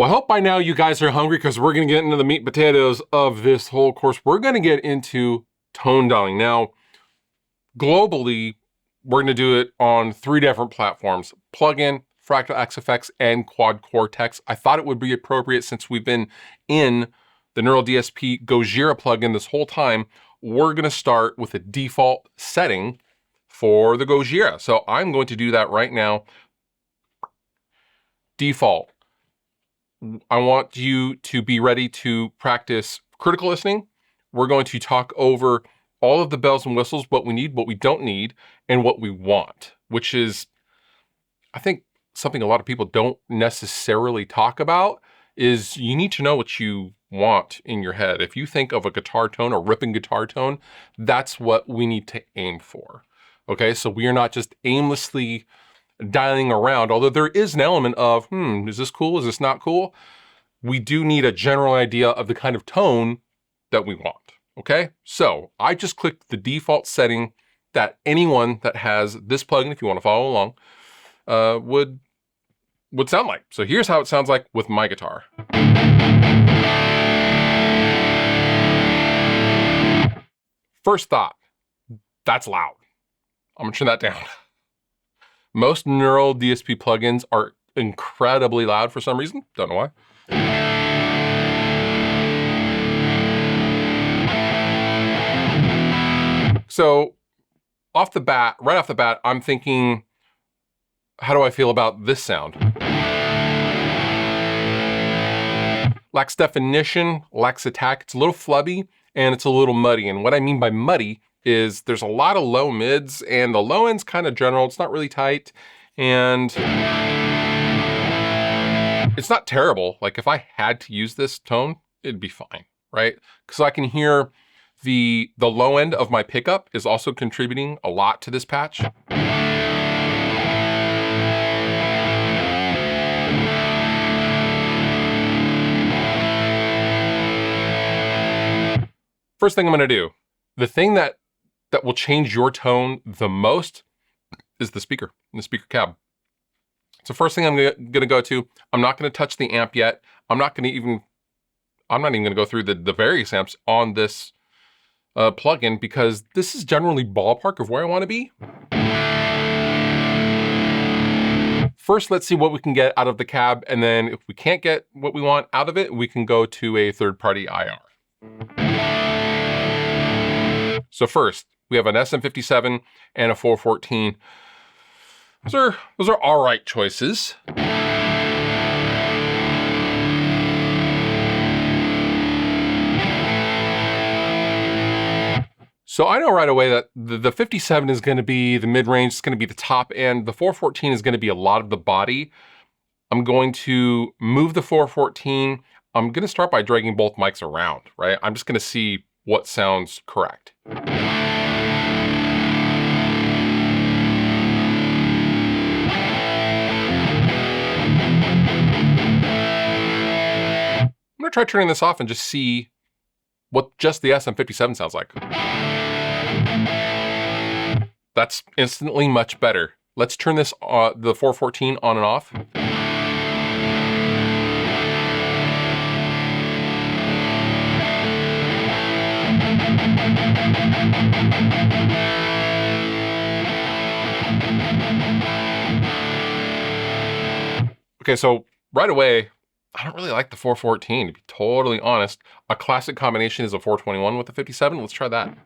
Well, I hope by now you guys are hungry because we're going to get into the meat and potatoes of this whole course. We're going to get into tone dialing. Now, globally, we're going to do it on 3 different platforms: Plugin, Fractal XFX, and Quad Cortex. I thought it would be appropriate, since we've been in the Neural DSP Gojira plugin this whole time. We're going to start with a default setting for the Gojira. So I'm going to do that right now. Default. I want you to be ready to practice critical listening. We're going to talk over all of the bells and whistles, what we need, what we don't need, and what we want, which is, I think, something a lot of people don't necessarily talk about. Is you need to know what you want in your head. If you think of a guitar tone, a ripping guitar tone, that's what we need to aim for. Okay, so we are not just aimlessly dialing around, although there is an element of, is this cool? Is this not cool? We do need a general idea of the kind of tone that we want, okay? So I just clicked the default setting that anyone that has this plugin, if you want to follow along, would sound like. So here's how it sounds like with my guitar. First thought, that's loud. I'm gonna turn that down. Most Neural DSP plugins are incredibly loud for some reason. Don't know why. So right off the bat, I'm thinking, how do I feel about this sound? Lacks definition, lacks attack. It's a little flubby and it's a little muddy. And what I mean by muddy is there's a lot of low mids, and the low end's kind of general. It's not really tight, and it's not terrible. Like, if I had to use this tone, it'd be fine, right? Because I can hear the low end of my pickup is also contributing a lot to this patch. First thing I'm gonna do, the thing that will change your tone the most is the speaker cab. So first thing I'm gonna go to, I'm not gonna touch the amp yet. I'm not even gonna go through the various amps on this plugin, because this is generally ballpark of where I wanna be. First, let's see what we can get out of the cab, and then if we can't get what we want out of it, we can go to a third-party IR. So first, we have an SM57 and a 414. Those are all right choices. So I know right away that the 57 is going to be the mid-range, it's going to be the top end. The 414 is going to be a lot of the body. I'm going to move the 414. I'm going to start by dragging both mics around, right? I'm just going to see what sounds correct. I'm gonna try turning this off and just see what just the SM57 sounds like. That's instantly much better. Let's turn this, the 414 on and off. Okay, so right away, I don't really like the 414, to be totally honest. A classic combination is a 421 with the 57. Let's try that.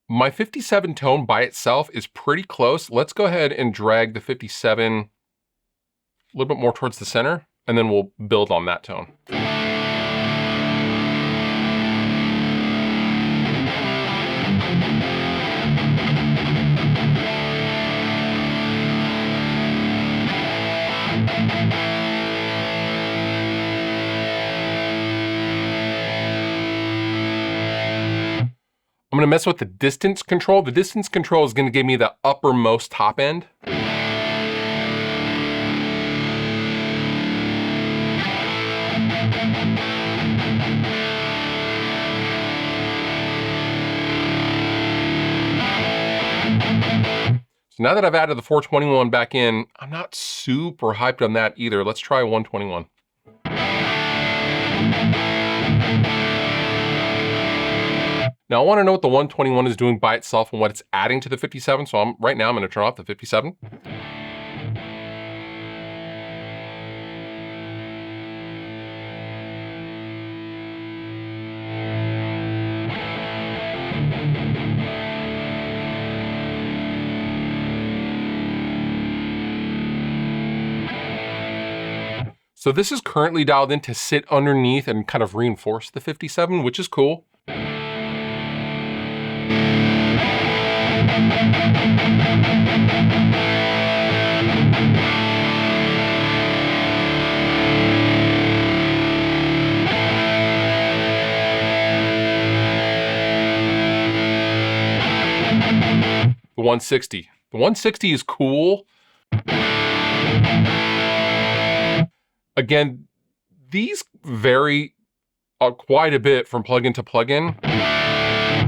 My 57 tone by itself is pretty close. Let's go ahead and drag the 57 a little bit more towards the center, and then we'll build on that tone. I'm gonna mess with the distance control. The distance control is gonna give me the uppermost top end. So now that I've added the 421 back in, I'm not super hyped on that either. Let's try 121. Now I want to know what the 121 is doing by itself and what it's adding to the 57. So right now I'm going to turn off the 57. So this is currently dialed in to sit underneath and kind of reinforce the 57, which is cool. The 160. The 160 is cool. Again, these vary quite a bit from plugin to plugin.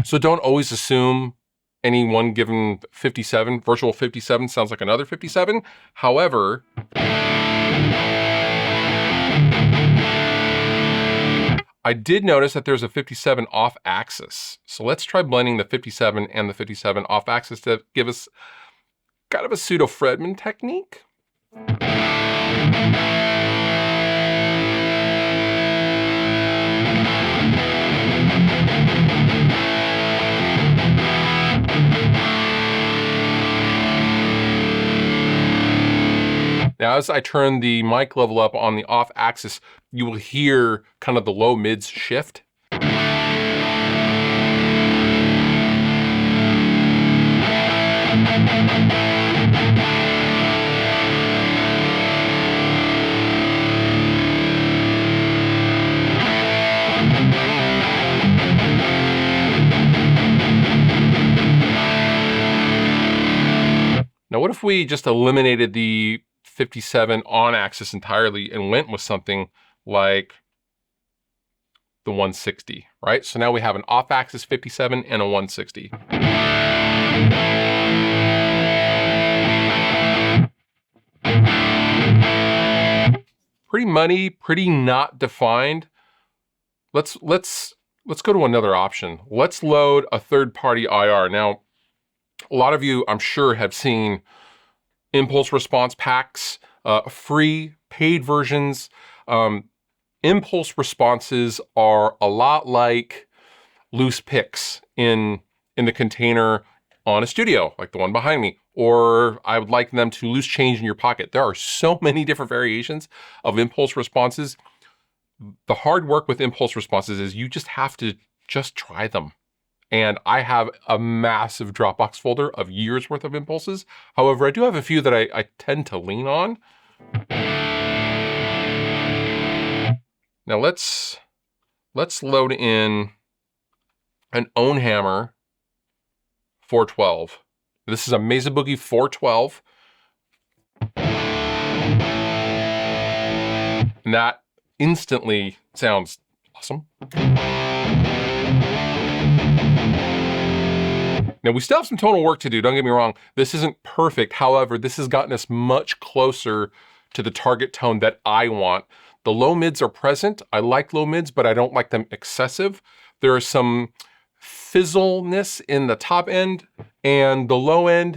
So don't always assume any one given 57, virtual 57 sounds like another 57. However, I did notice that there's a 57 off axis. So let's try blending the 57 and the 57 off axis to give us kind of a pseudo Fredman technique. Now, as I turn the mic level up on the off axis, you will hear kind of the low mids shift. Now, what if we just eliminated the 57 on axis entirely and went with something like the 160, right? So now we have an off axis 57 and a 160. Pretty muddy, pretty not defined. Let's go to another option. Let's load a third-party IR. Now, a lot of you, I'm sure, have seen impulse response packs, free paid versions. Impulse responses are a lot like loose picks in the container on a studio, like the one behind me, or I would like them to loose change in your pocket. There are so many different variations of impulse responses. The hard work with impulse responses is you just have to just try them. And I have a massive Dropbox folder of years worth of impulses. However, I do have a few that I tend to lean on. Now let's load in an Ownhammer 412. This is a Mesa Boogie 412. And that instantly sounds awesome. Now, we still have some tonal work to do, don't get me wrong. This isn't perfect. However, this has gotten us much closer to the target tone that I want. The low mids are present. I like low mids, but I don't like them excessive. There is some fizzleness in the top end, and the low end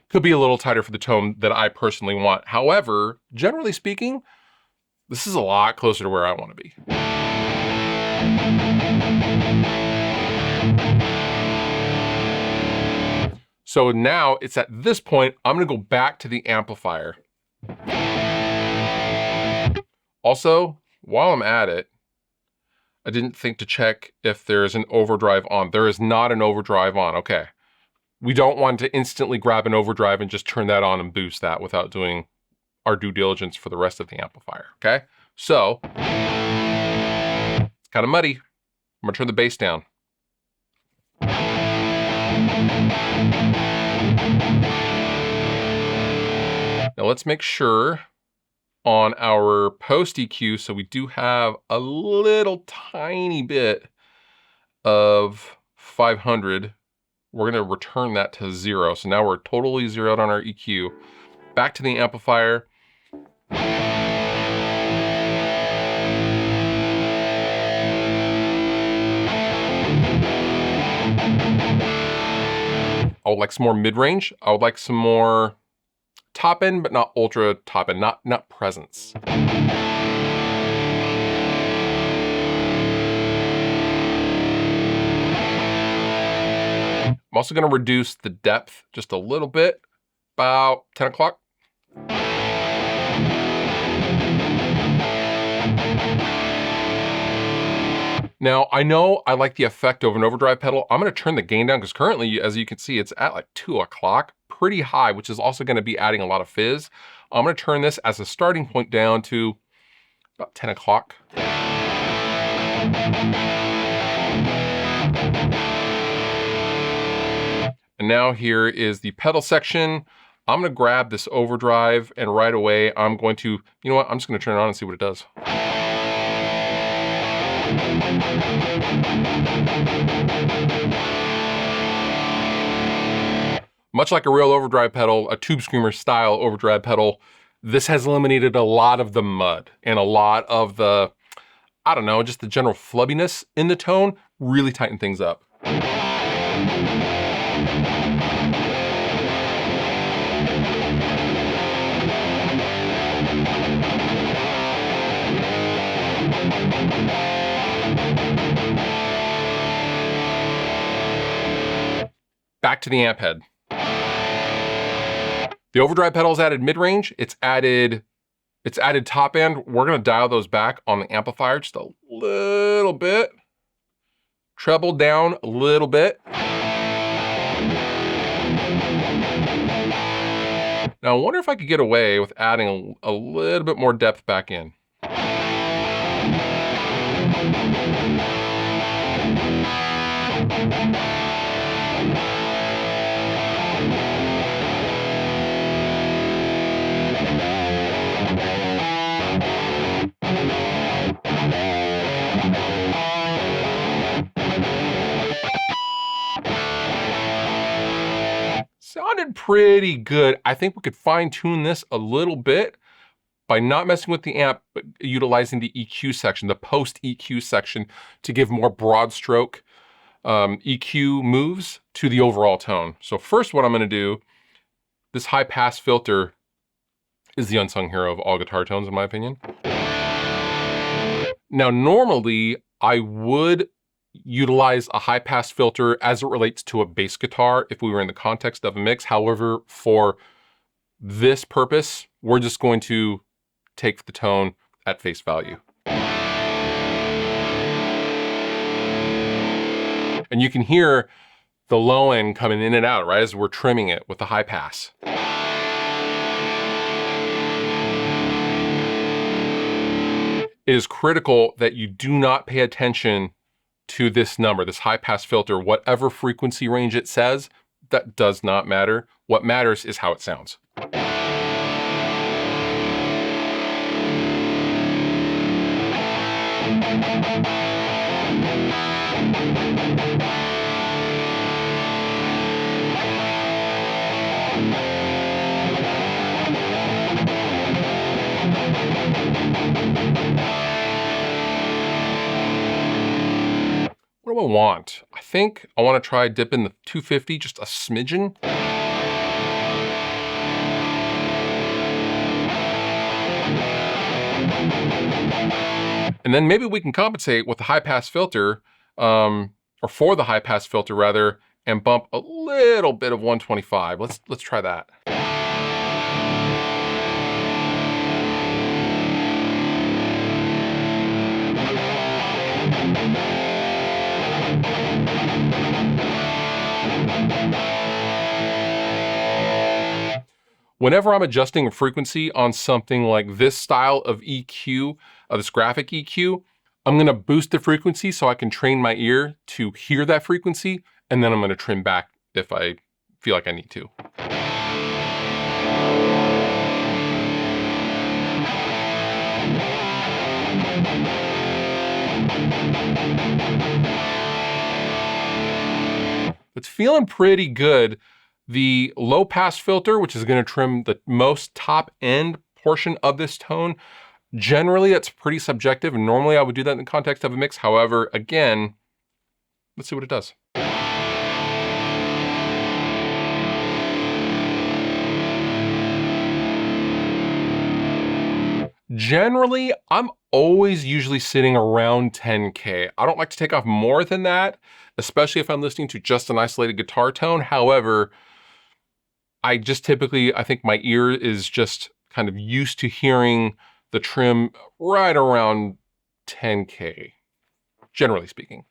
could be a little tighter for the tone that I personally want. However, generally speaking, this is a lot closer to where I want to be. So now it's at this point, I'm gonna go back to the amplifier. Also, while I'm at it, I didn't think to check if there's an overdrive on. There is not an overdrive on, okay. We don't want to instantly grab an overdrive and just turn that on and boost that without doing our due diligence for the rest of the amplifier, okay? So, it's kind of muddy. I'm gonna turn the bass down. Now let's make sure on our post EQ, so we do have a little tiny bit of 500 we're gonna return that to 0. So now we're totally zeroed on our EQ. Back to the amplifier. I would like some more mid-range. I would like some more top end, but not ultra top end, not presence. I'm also gonna reduce the depth just a little bit, about 10 o'clock. Now, I know I like the effect of an overdrive pedal. I'm gonna turn the gain down because currently, as you can see, it's at like 2 o'clock, pretty high, which is also gonna be adding a lot of fizz. I'm gonna turn this as a starting point down to about 10 o'clock. And now here is the pedal section. I'm gonna grab this overdrive and right away, I'm going to, you know what? I'm just gonna turn it on and see what it does. Much like a real overdrive pedal, a Tube Screamer style overdrive pedal, this has eliminated a lot of the mud and a lot of the, I don't know, just the general flubbiness in the tone, really tightened things up. Back to the amp head. The overdrive pedal's added mid-range, it's added top end. We're gonna dial those back on the amplifier just a little bit. Treble down a little bit. Now I wonder if I could get away with adding a little bit more depth back in. Sounded pretty good. I think we could fine tune this a little bit by not messing with the amp, but utilizing the EQ section, the post EQ section, to give more broad stroke EQ moves to the overall tone. So first what I'm gonna do, this high pass filter is the unsung hero of all guitar tones in my opinion. Now normally I would utilize a high pass filter as it relates to a bass guitar if we were in the context of a mix. However, for this purpose, we're just going to take the tone at face value. And you can hear the low end coming in and out, right, as we're trimming it with the high pass. It is critical that you do not pay attention to this number, this high pass filter, whatever frequency range it says, that does not matter. What matters is how it sounds. What do I want? I think I want to try dipping the 250 just a smidgen. And then maybe we can compensate with the high pass filter, or for the high pass filter rather, and bump a little bit of 125. Let's try that. Whenever I'm adjusting a frequency on something like this style of EQ, this graphic EQ, I'm gonna boost the frequency so I can train my ear to hear that frequency, and then I'm gonna trim back if I feel like I need to. The It's feeling pretty good. The low pass filter, which is going to trim the most top end portion of this tone, generally it's pretty subjective, and normally I would do that in the context of a mix. However, again, let's see what it does. Generally, I'm always usually sitting around 10K. I don't like to take off more than that, especially if I'm listening to just an isolated guitar tone. However, I just typically, I think my ear is just kind of used to hearing the trim right around 10K, generally speaking.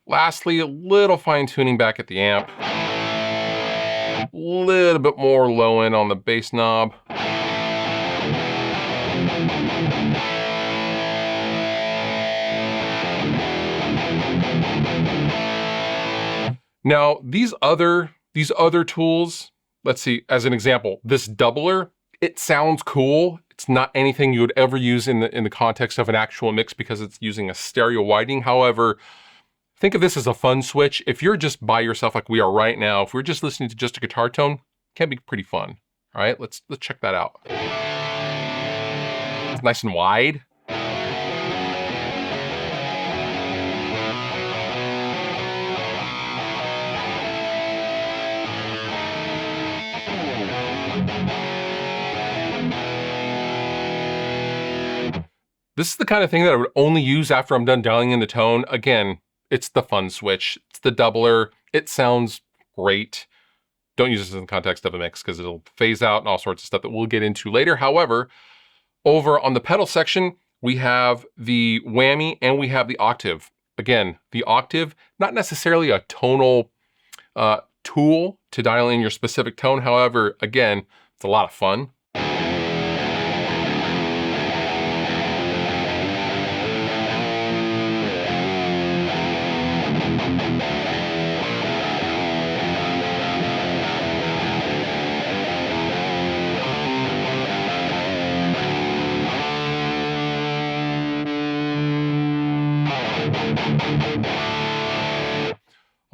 Lastly, a little fine tuning back at the amp. A little bit more low end on the bass knob. Now, these other tools, let's see, as an example, this doubler, it sounds cool. It's not anything you would ever use in the context of an actual mix because it's using a stereo widening. However, think of this as a fun switch. If you're just by yourself like we are right now, if we're just listening to just a guitar tone, it can be pretty fun. All right, let's check that out. It's nice and wide. This is the kind of thing that I would only use after I'm done dialing in the tone. Again, it's the fun switch. It's the doubler. It sounds great. Don't use this in the context of a mix because it'll phase out and all sorts of stuff that we'll get into later. However, over on the pedal section, we have the whammy and we have the octave. Again, the octave, not necessarily a tonal tool to dial in your specific tone. However, again, it's a lot of fun.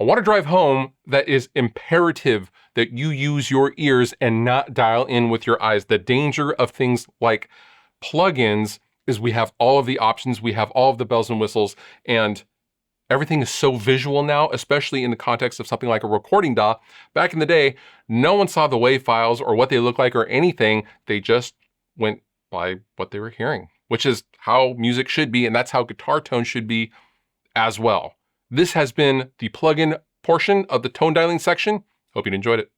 I want to drive home that is imperative that you use your ears and not dial in with your eyes. The danger of things like plugins is we have all of the options, we have all of the bells and whistles, and everything is so visual now, especially in the context of something like a recording DAW. Back in the day, no one saw the WAV files or what they look like or anything. They just went by what they were hearing, which is how music should be, and that's how guitar tone should be as well. This has been the plugin portion of the tone dialing section. Hope you enjoyed it.